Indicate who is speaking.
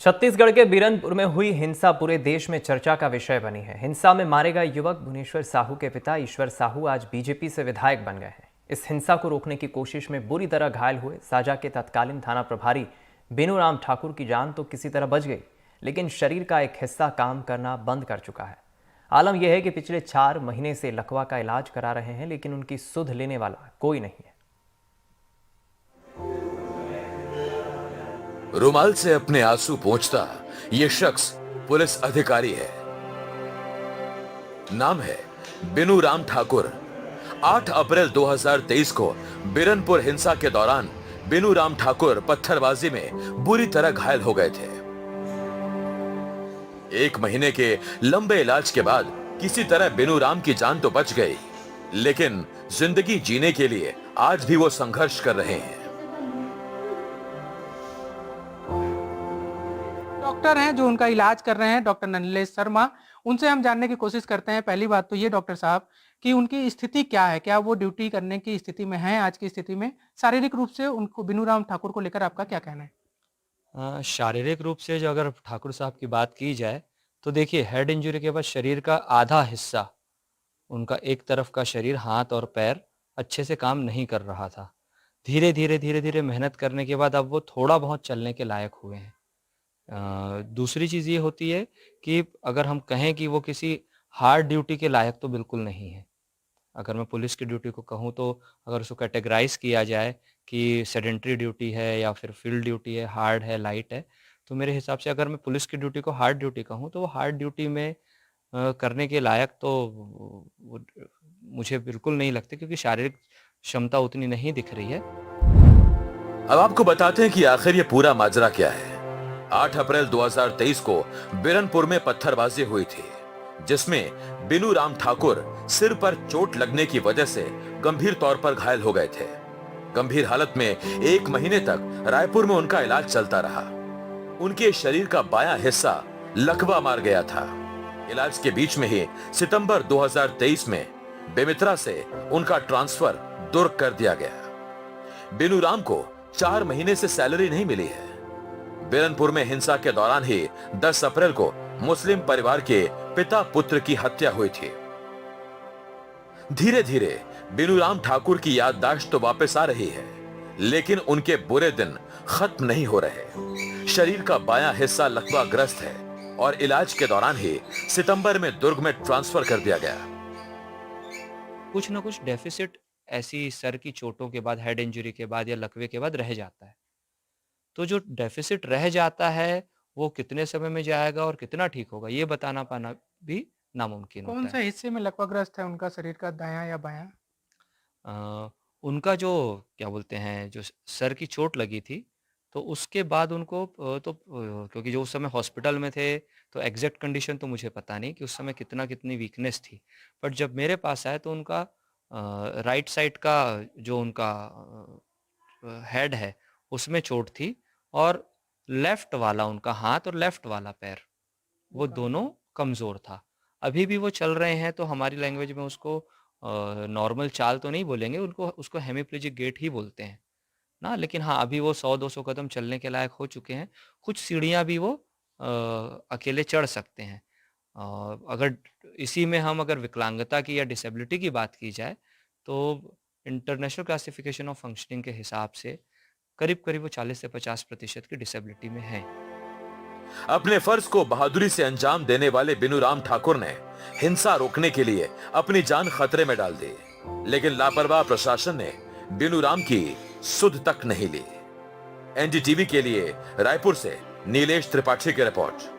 Speaker 1: छत्तीसगढ़ के बीरनपुर में हुई हिंसा पूरे देश में चर्चा का विषय बनी है। हिंसा में मारे गए युवक भुवनेश्वर साहू के पिता ईश्वर साहू आज बीजेपी से विधायक बन गए हैं। इस हिंसा को रोकने की कोशिश में बुरी तरह घायल हुए साजा के तत्कालीन थाना प्रभारी बेनूराम ठाकुर की जान तो किसी तरह बच गई, लेकिन शरीर का एक हिस्सा काम करना बंद कर चुका है। आलम यह है कि पिछले 4 महीने से लकवा का इलाज करा रहे हैं, लेकिन उनकी सुध लेने वाला कोई नहीं है।
Speaker 2: रुमाल से अपने आंसू पोंछता ये शख्स पुलिस अधिकारी है। नाम है बेनूराम ठाकुर। 8 अप्रैल 2023 को बीरनपुर हिंसा के दौरान बेनूराम ठाकुर पत्थरबाजी में बुरी तरह घायल हो गए थे। 1 महीने के लंबे इलाज के बाद किसी तरह बेनूराम की जान तो बच गई, लेकिन जिंदगी जीने के लिए आज भी वो संघर्ष कर रहे हैं।
Speaker 3: डॉक्टर हैं जो उनका इलाज कर रहे हैं, डॉक्टर नन्दिलेश शर्मा। उनसे हम जानने की कोशिश करते हैं। पहली बात तो ये डॉक्टर साहब कि उनकी स्थिति क्या है, क्या वो ड्यूटी करने की स्थिति में हैं आज की स्थिति में? शारीरिक रूप से उनको बेनूराम ठाकुर को लेकर आपका क्या कहना है?
Speaker 4: शारीरिक रूप से जो अगर ठाकुर साहब की बात की जाए तो देखिए, हेड इंजरी के बाद शरीर का आधा हिस्सा, उनका एक तरफ का शरीर, हाथ और पैर अच्छे से काम नहीं कर रहा था। धीरे धीरे मेहनत करने के बाद अब वो थोड़ा बहुत चलने के लायक हुए हैं। दूसरी चीज़ ये होती है कि अगर हम कहें कि वो किसी हार्ड ड्यूटी के लायक तो बिल्कुल नहीं है। अगर मैं पुलिस की ड्यूटी को कहूँ तो अगर उसको कैटेगराइज़ किया जाए कि सेडेंटरी ड्यूटी है या फिर फील्ड ड्यूटी है, हार्ड है, लाइट है, तो मेरे हिसाब से अगर मैं पुलिस की ड्यूटी को हार्ड ड्यूटी कहूँ तो वो हार्ड ड्यूटी में करने के लायक तो वो मुझे बिल्कुल नहीं लगते, क्योंकि शारीरिक क्षमता उतनी नहीं दिख रही है।
Speaker 2: अब आपको बताते हैं कि आखिर ये पूरा माजरा क्या है। 8 अप्रैल 2023 को बीरनपुर में पत्थरबाजी हुई थी, जिसमें बेनूराम ठाकुर सिर पर चोट लगने की वजह से गंभीर तौर पर घायल हो गए थे। गंभीर हालत में 1 महीने तक रायपुर में उनका इलाज चलता रहा। उनके शरीर का बायां हिस्सा लकवा मार गया था। इलाज के बीच में ही सितंबर 2023 में बेमित्रा से उनका ट्रांसफर दुर्ग कर दिया गया। बेनूराम को 4 महीने से सैलरी नहीं मिली है। बीरनपुर में हिंसा के दौरान ही 10 अप्रैल को मुस्लिम परिवार के पिता पुत्र की हत्या हुई थी। धीरे धीरे बेनूराम ठाकुर की याददाश्त तो वापस आ रही है, लेकिन उनके बुरे दिन खत्म नहीं हो रहे। शरीर का बायां हिस्सा लकवाग्रस्त है और इलाज के दौरान ही सितंबर में दुर्ग में ट्रांसफर कर दिया गया।
Speaker 4: कुछ ना कुछ डेफिसिट ऐसी सर की चोटों के बाद, हेड इंजरी के बाद या लकवे के बाद रह जाता है। तो जो डेफिसिट रह जाता है वो कितने समय में जाएगा और कितना ठीक होगा, ये बताना पाना भी नामुमकिन
Speaker 3: कौन
Speaker 4: होता
Speaker 3: सा
Speaker 4: है।
Speaker 3: हिस्से में लकवाग्रस्त है उनका शरीर का, दायां या बायां?
Speaker 4: उनका जो क्या बोलते हैं, जो सर की चोट लगी थी, तो उसके बाद उनको क्योंकि जो उस समय हॉस्पिटल में थे, तो एग्जैक्ट कंडीशन तो मुझे पता नहीं कि उस समय कितनी वीकनेस थी। बट जब मेरे पास आए तो उनका राइट साइड का जो उनका हेड है उसमें चोट थी, और लेफ्ट वाला उनका हाथ और लेफ्ट वाला पैर, वो दोनों कमज़ोर था। अभी भी वो चल रहे हैं, तो हमारी लैंग्वेज में उसको नॉर्मल चाल तो नहीं बोलेंगे, उसको हेमिप्लेजिक गेट ही बोलते हैं ना। लेकिन हाँ, अभी वो 100-200 कदम चलने के लायक हो चुके हैं। कुछ सीढ़ियाँ भी वो अकेले चढ़ सकते हैं। अगर इसी में हम अगर विकलांगता की या डिसेबिलिटी की बात की जाए, तो इंटरनेशनल क्लासिफिकेशन ऑफ फंक्शनिंग के हिसाब से करीब-करीब वो 40 से 50% की डिसेबिलिटी में हैं।
Speaker 2: अपने फर्ज को बहादुरी से अंजाम देने वाले बेनूराम ठाकुर ने हिंसा रोकने के लिए अपनी जान खतरे में डाल दी, लेकिन लापरवाह प्रशासन ने बेनूराम की सुध तक नहीं ली। एनडीटीवी के लिए रायपुर से नीलेश त्रिपाठी की रिपोर्ट।